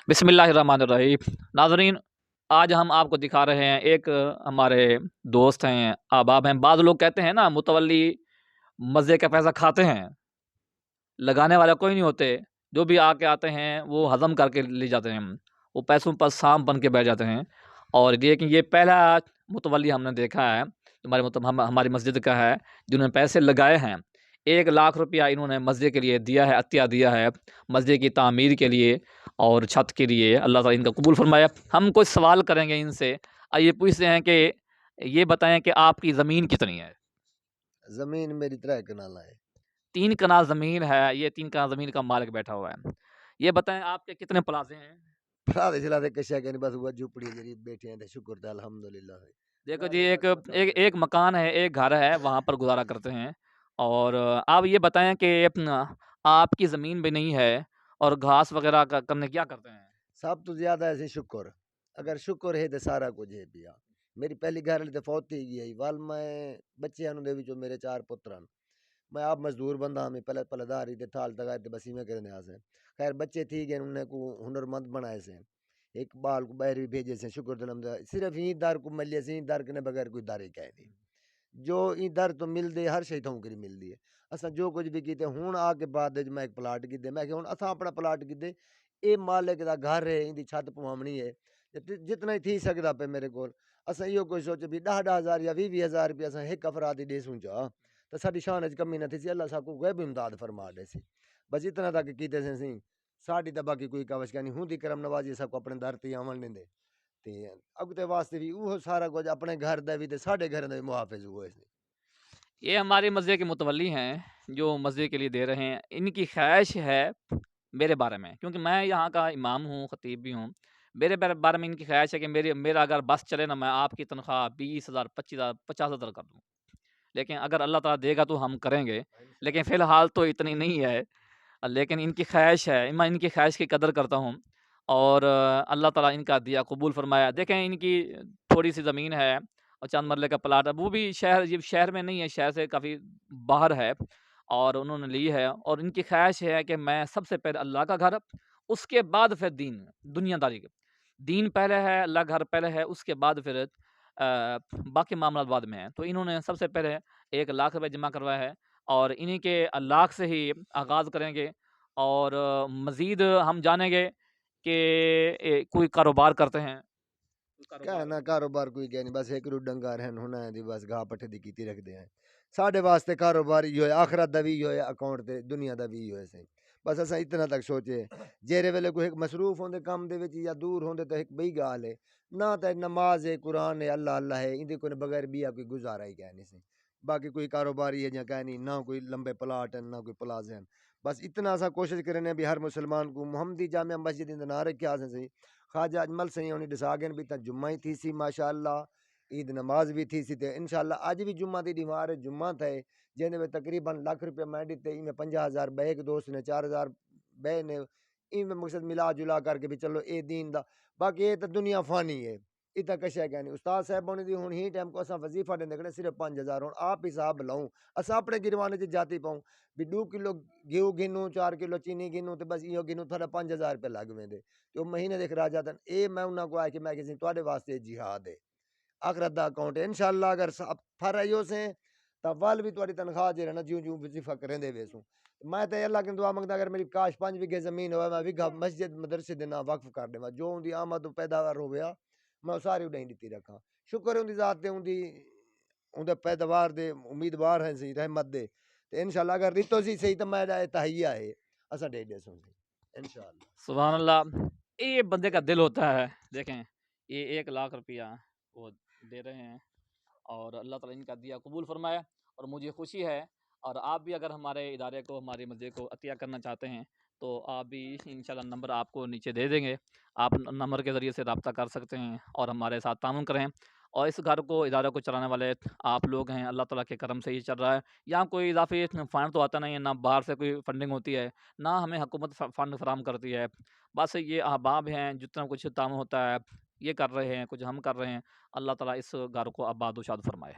बिस्मिल्लाहिर्रहमानिर्रहीम। नाज़रीन, आज हम आपको दिखा रहे हैं एक हमारे दोस्त हैं, अहबाब हैं। बाज़ लोग कहते हैं ना, मुतवल्ली मज़े का पैसा खाते हैं, लगाने वाला कोई नहीं होते। जो भी आके आते हैं वो हज़म करके ले जाते हैं। वो पैसों पर सांप बन के बैठ जाते हैं। और लेकिन ये पहला मुतवल्ली हमने देखा है, हमारी मस्जिद का है, जिन्होंने पैसे लगाए हैं। 1 लाख रुपया इन्होंने मस्जिद के लिए दिया है, अतिया दिया है, मस्जिद की तामीर के लिए और छत के लिए। अल्लाह ताला इनका कबूल फरमाए। हम कुछ सवाल करेंगे इनसे। ये पूछते हैं कि ये बताएं कि आपकी ज़मीन कितनी है? जमीन मेरी 3 कनाल है। 3 कनाल ज़मीन है। ये 3 कनाल ज़मीन का मालिक बैठा हुआ है। ये बताएं आपके कितने प्लाजे हैं? फरादे चलाते कशा के बस वो झुपड़ी जरी बैठे हैं, शुक्र था अल्हम्दुलिल्लाह है। देखो मैं जी, तो एक बस बताओ एक एक मकान है, एक घर है, वहाँ पर गुज़ारा करते हैं। और आप ये बताएं कि अपना आपकी ज़मीन भी नहीं है और घास वगैरह का करने क्या करते हैं? सब तो ज्यादा ऐसे शुक्र, अगर शुक्र है तो सारा कुछ है पिया। मेरी पहली घर वाली तो फौत ही गई वाल मैं बच्चे दे विचों मेरे 4 पुत्र हैं। मैं आप मजदूर बंदा हमें पहले पलदारी थे थाल तक थे बसी में करने आ से खैर बच्चे थी गए उन्हें को हुनरमंद बनाए से एक बाल को बाहर भी भेजे से शुक्र दलम सिर्फ ई दर को मिले से ई दर के बगैर कोई दारे कह नहीं जो ई दर तो मिल दे हर शे थों करी मिल दी है। असा जो कुछ भी कीते हूँ आके बाद मैं एक प्लाट की मैं हूँ असा अपना प्लाट की ये मालिक का घर है इंदी छत पवावनी है जितना ही थी सकता पे मेरे को असा यो कोई सोचे भी 10,000 या 20,000 रुपया असा एक अफराद ही दे सूचा तो साडी शान च कमी न थी सी अल्लाह साकू गैब इमदाद फरमा दे सी बस इतना तक कीते सी साडी तो बाकी कोई कवश का नहीं हूँ दी करम नवाजी सबको अपने दर ते आवन देंदे ते अगते वास्ते भी वो सारा कुछ अपने घर दा भी ते साडे घर दा भी मुहाफिज हुए सी। ये हमारी मस्जिद के मुतवल्ली हैं, जो मस्जिद के लिए दे रहे हैं। इनकी ख्वाहिश है मेरे बारे में, क्योंकि मैं यहाँ का इमाम हूँ, खतीब भी हूँ। मेरे बारे में इनकी ख्वाहिश है कि मेरा अगर बस चले ना, मैं आपकी तनख्वाह 20,000, 25,000, 50,000 कर दूँ। लेकिन अगर अल्लाह ताला देगा तो हम करेंगे, लेकिन फ़िलहाल तो इतनी नहीं है। लेकिन इनकी ख्वाहिश है, मैं इनकी ख्वाहिश की कदर करता हूँ। और अल्लाह ताला इनका दिया कबूल फरमाया। देखें, इनकी थोड़ी-सी ज़मीन है और चंद मरले का प्लाट है, वो भी शहर में नहीं है, शहर से काफ़ी बाहर है और उन्होंने ली है। और इनकी ख्वाहिश है कि मैं सबसे पहले अल्लाह का घर, उसके बाद फिर दुनियादारी का। दीन पहले है, अल्लाह का घर पहले है, उसके बाद फिर बाकी मामलात बाद में हैं। तो इन्होंने सबसे पहले 1 लाख रुपए जमा करवाया है और इन्हीं के लाख से ही आगाज़ करेंगे। और मज़ीद हम जानेंगे कि कोई कारोबार करते हैं, कोई क्या कारोबार। ना कारोबार कोई क्या नहीं बस एक रू डंगा रहन होना है दी बस घाह पट्ठे दी कीती रखते हैं साडे वास्ते कारोबार यो है आखिरत दा भी यो है अकाउंट ते दुनिया दा भी यो है सही बस असा इतना तक सोचे जेरे वेले कोई एक मसरूफ होंदे काम दे विच या दूर होंदे तो एक बई गाल है ना तो नमाज है कुरान है अल्लाह अल्लाह है इंदे कोई बगैर बिया कोई गुजारा ही क्या नहीं सी बाकी कोई कारोबारी है या क्या नहीं ना कोई लंबे प्लाट है ना कोई प्लाजे हैं बस इतना सा कोशिश करने भी हर मुसलमान को मोहम्मदी जामिया मस्जिद इंद ना रखा सही ख्वाजा अजमल सही उन्हें डिसागन भी ता जुम्मा ही थी सी माशाअल्लाह ईद नमाज भी थी सी ते इंशाअल्लाह आज भी जुम्मा दी दीवार जुम्मा थे जेने में तकरीबन लाख रुपया मैं दिते इनमें 50,000 बे एक दोस्त ने 4,000 बे ने इनमें मकसद मिला जुला करके भी चलो ए दीन दा बाकी ये तो दुनिया फानी है इतना कशा क्या नहीं उस्ताद साहब होने दी हुन ही टाइम को असा वजीफा देंदे कड़े सिर्फ 5,000 हुन आप हिसाब लाऊं असा अपने गिरवाने च जाती पाऊं भी 2 किलो गेहूं गिनूं 4 किलो चीनी गिनूं तो बस इहो गिनूं थोड़ा 5,000 रुपये लग वेंदे तो महीने देख रहा जाता ए मैं उन्हें को आया कि मैं किसी ਤੁਹਾਡੇ वास्ते जिहाद है आखिरत दा अकाउंट है इंशाअल्लाह अगर फर आयो से ता वल भी तुम्हारी तनख्वाह जे ना ज्यों ज्यों वजीफा करेंदे वेसू मैं तो अल्लाह की दुआ मंगदा अगर मेरी काश 5 बीघे जमीन हो मैं बीघा मस्जिद मदरसे दे ना वक्फ कर देवा जो उनकी आमद पैदावार हो गया मैं सारी उड़ाई दी रखा शुक्र है उनकी जात ते उनकी उनके पैदावार दे उम्मीदवार हैं सी रहमत दे ते इंशाअल्लाह अगर रितो सी सही तो मैं तहिया है असा दे दे सुन इंशाअल्लाह। सुभान अल्लाह। ये बंदे का दिल होता है। देखें, ये 1 लाख रुपया वो दे रहे हैं और अल्लाह ताला इनका दिया कबूल फरमाया। और मुझे खुशी है। और आप भी अगर हमारे इदारे को, हमारी मस्जिद को अतिया करना चाहते हैं तो आप भी इंशाल्लाह नंबर आपको नीचे दे देंगे। आप नंबर के ज़रिए से रब्ता कर सकते हैं और हमारे साथ तामुन करें। और इस घर को, इदारे को चलाने वाले आप लोग हैं, अल्लाह ताला के करम से ही चल रहा है। यहाँ कोई इजाफी फ़ंड तो आता नहीं है, ना बाहर से कोई फंडिंग होती है, ना हमें हुकूमत फ़ंड फराहम करती है। बस ये अहबाब हैं, जितना कुछ तामुन होता है ये कर रहे हैं, कुछ हम कर रहे हैं। अल्लाह ताला इस घर को आबाद व शाद फरमाए।